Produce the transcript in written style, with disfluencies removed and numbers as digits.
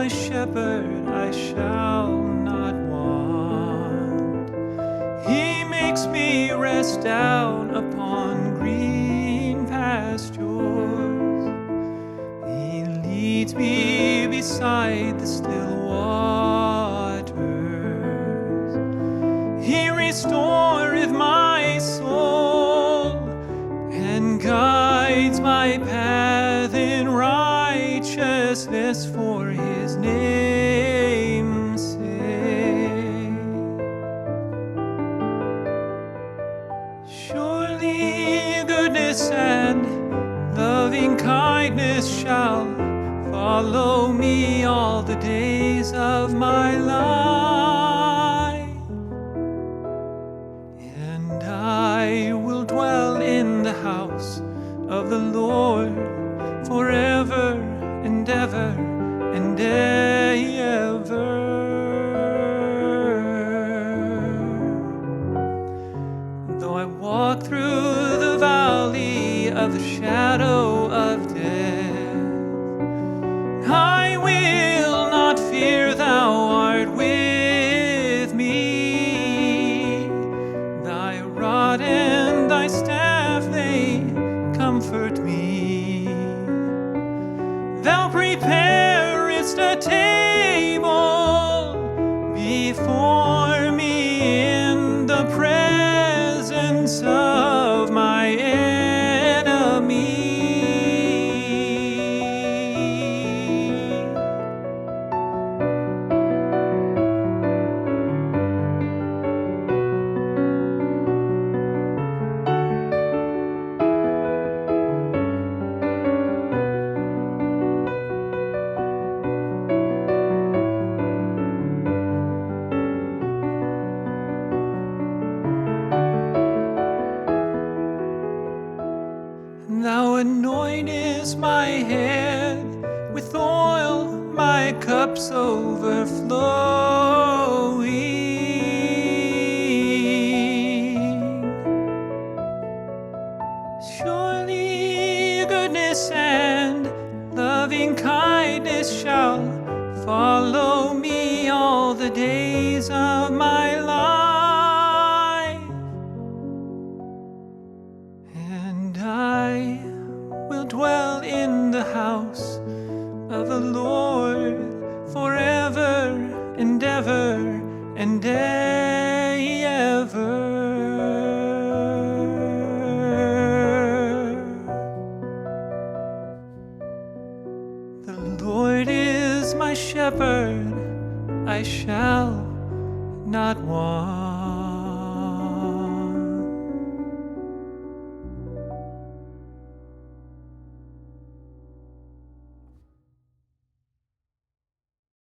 my shepherd, I shall not want. He makes me rest down upon green pastures. He leads me beside the still waters. He restoreth my soul and guides my path in righteousness for his name's sake. Surely goodness and loving kindness shall follow me all the days of my life, and I will dwell in the house of the Lord forever and ever and ever. Though I walk through the valley of the shadow of death, I will not fear, thou art with me. Thy rod and thy staff, they comfort me. Thou preparest a table before me in the presence of my enemy. Thou anointest my head with oil, my cup's overflowing. Surely goodness and loving kindness shall follow me all the days of my life, and I will dwell in the house of the Lord forever and ever and ever. The Lord is my shepherd, I shall not want.